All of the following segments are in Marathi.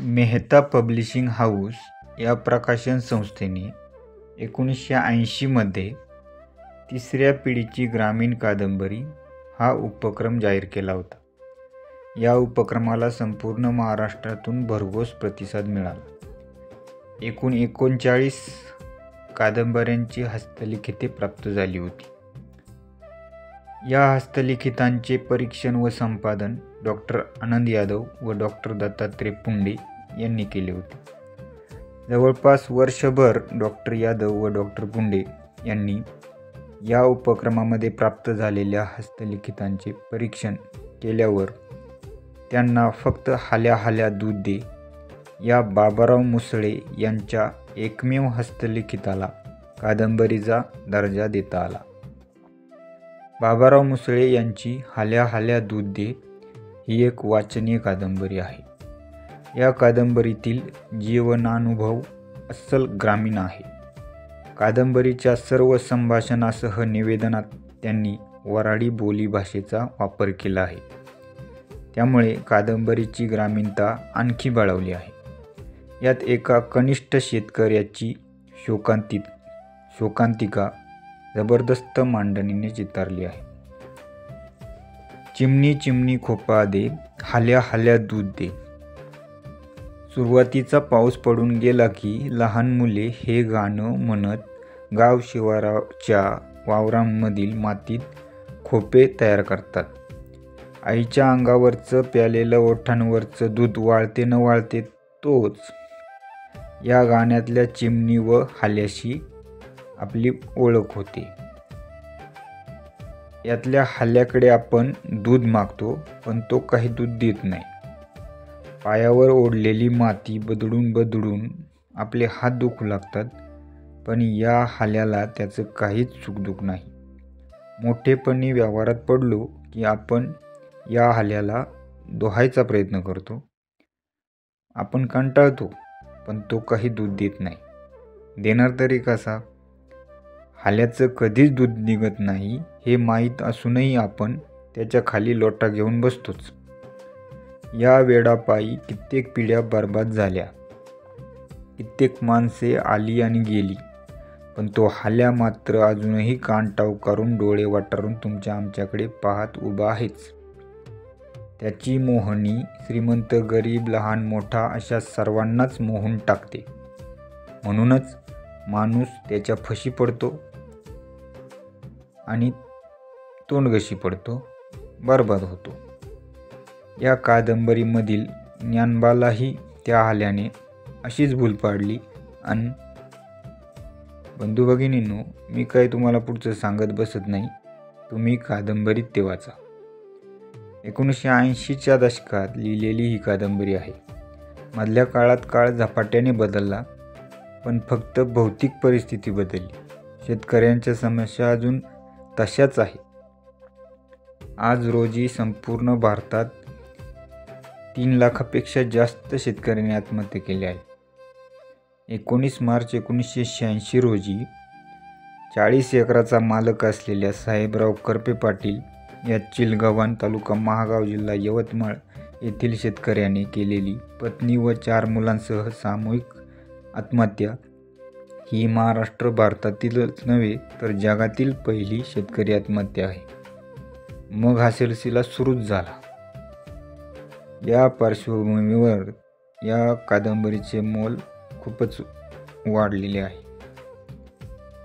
मेहता पब्लिशिंग हाऊस या प्रकाशन संस्थेने 1980 मध्ये तिसऱ्या पिढीची ग्रामीण कादंबरी हा उपक्रम जाहीर केला होता. या उपक्रमाला संपूर्ण महाराष्ट्रातून भरघोस प्रतिसाद मिळाला. एकूण 39 कादंबऱ्यांची हस्तलिखिते प्राप्त झाली होती. या हस्तलिखितांचे परीक्षण व संपादन डॉ. आनंद यादव व डॉ. दत्तात्रय पुंडे यांनी केले होते. जवळपास वर्षभर डॉ. यादव व डॉ. पुंडे यांनी या उपक्रमामध्ये प्राप्त झालेल्या हस्तलिखितांचे परीक्षण केल्यावर त्यांना फक्त हाल्या हाल्या दूध दे या बाबाराव मुसळे यांच्या एकमेव हस्तलिखिताला कादंबरीचा दर्जा देता आला. बाबाराव मुसळे यांची हाल्या हाल्या दूध दे ही एक वाचनीय कादंबरी आहे. या कादंबरीतील जीवनानुभव अस्सल ग्रामीण आहे. कादंबरीच्या सर्व संभाषणासह निवेदनात त्यांनी वऱ्हाडी बोली भाषेचा वापर केला आहे. त्यामुळे कादंबरीची ग्रामीणता आणखी बळावली आहे. यात एका कनिष्ठ शेतकऱ्याची शोकांतिका जबरदस्त मांडणीने चितारली आहे. चिमणी चिमणी खोपा दे, हाल्या हाल्या दूध दे. सुरुवातीचा पाऊस पडून गेला की लहान मुले हे गाणं म्हणत गाव शिवाराच्या वावरांमधील मातीत खोपे तयार करतात. आईच्या अंगावरचं प्यालेलं ओठांवरचं दूध वाळते न वाळते तोच. या गाण्यातल्या चिमणी व हाल्याशी आपली ओळख होते. यातल्या हाल्याकडे आपण दूध मागतो पण तो काही दूध देत नाही. पायावर ओढलेली माती बदडून आपले हात दुखू लागतात, पण या हाल्याला त्याचं काहीच सुखदुःख नाही. मोठेपणी व्यवहारात पडलो की आपण या हाल्याला दोहायचा प्रयत्न करतो. आपण कंटाळतो पण तो काही दूध देत नाही. देणार तरी कसा? हाल्याचं कधीच दूध निघत नाही हे माहीत असूनही आपण त्याच्या खाली लोटा घेऊन बसतोच. या वेडापायी कित्येक पिढ्या बर्बाद झाल्या. कित्येक माणसे आली आणि गेली, पण तो हाल्या मात्र अजूनही कान टावकारून डोळे वाटारून तुमच्या आमच्याकडे पाहत उभा आहेच. त्याची मोहनी श्रीमंत गरीब लहान मोठा अशा सर्वांनाच मोहून टाकते. म्हणूनच माणूस त्याच्या फशी पडतो आणि तोंडघशी पडतो, बर्बाद होतो. या कादंबरीमधील ज्ञानबालाही त्या हाल्याने अशीच भूल पाडली. आणि बंधू भगिनींनो, मी काय तुम्हाला पुढचं सांगत बसत नाही, तुम्ही कादंबरीत ते वाचा. 1980च्या दशकात लिहिलेली ही कादंबरी आहे. मधल्या काळात काळ झपाट्याने बदलला, पण फक्त भौतिक परिस्थिती बदलली. शेतकऱ्यांच्या समस्या अजून तशाच आहेत. आज रोजी संपूर्ण भारतात 3 लाखापेक्षा जास्त शेतकऱ्यांनी आत्महत्या केल्या आहेत. 19 मार्च 1986 रोजी 40 एकराचा मालक असलेल्या साहेबराव करपे पाटील या चिलगव्हाण तालुका महागाव जिल्हा यवतमाळ येथील शेतकऱ्याने केलेली पत्नी व 4 मुलांसह सामूहिक आत्महत्या ही महाराष्ट्र भारतातीलच नव्हे तर जगातील पहिली शेतकरी आत्महत्या आहे. मग हा सिलसिला सुरूच झाला. या पार्श्वभूमीवर या कादंबरीचे मोल खूपच वाढलेले आहे.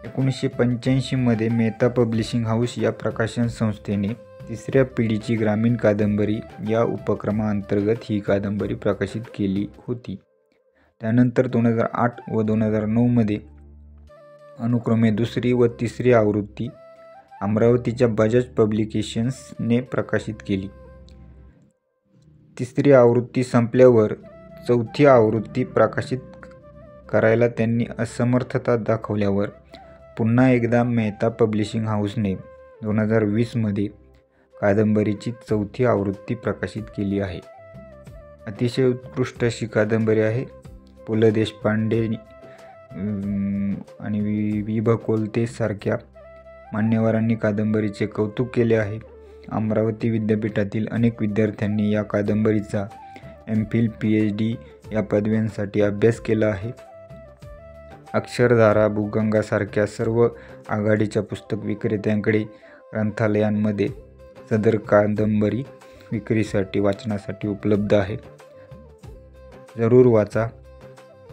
1985 मध्ये मेहता पब्लिशिंग हाऊस या प्रकाशन संस्थेने तिसऱ्या पिढीची ग्रामीण कादंबरी या उपक्रमाअंतर्गत ही कादंबरी प्रकाशित केली होती. त्यानंतर 2008 व 2009 मध्ये अनुक्रमे दुसरी व तिसरी आवृत्ती अमरावतीच्या बजाज पब्लिकेशन्सने प्रकाशित केली. तिसरी आवृत्ती संपल्यावर चौथी आवृत्ती प्रकाशित करायला त्यांनी असमर्थता दाखवल्यावर पुन्हा एकदा मेहता पब्लिशिंग हाऊसने 2020 मध्ये कादंबरीची चौथी आवृत्ती प्रकाशित केली आहे. अतिशय उत्कृष्ट अशी कादंबरी आहे. पु ल देशपांडे आणि वि.भ. कोलते सारख्या मान्यवरांनी कादंबरीचे कौतुक केले आहे. अमरावती विद्यापीठातील अनेक विद्यार्थ्यांनी या कादंबरीचा MPhil PhD या पदव्यांसाठी अभ्यास केला आहे. अक्षरधारा, भूगंगासारख्या सर्व आघाडीच्या पुस्तक विक्रेत्यांकडे ग्रंथालयांमध्ये सदर कादंबरी विक्रीसाठी वाचनासाठी उपलब्ध आहे. जरूर वाचा.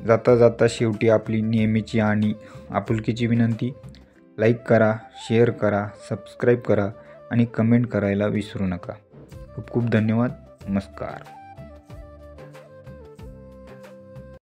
जाता जाता शेवटी आपली नेहमीची आणि आपुलकीची विनंती, लाईक करा, शेअर करा, सबस्क्राईब करा आणि कमेंट करायला विसरू नका. खूप खूप धन्यवाद. नमस्कार.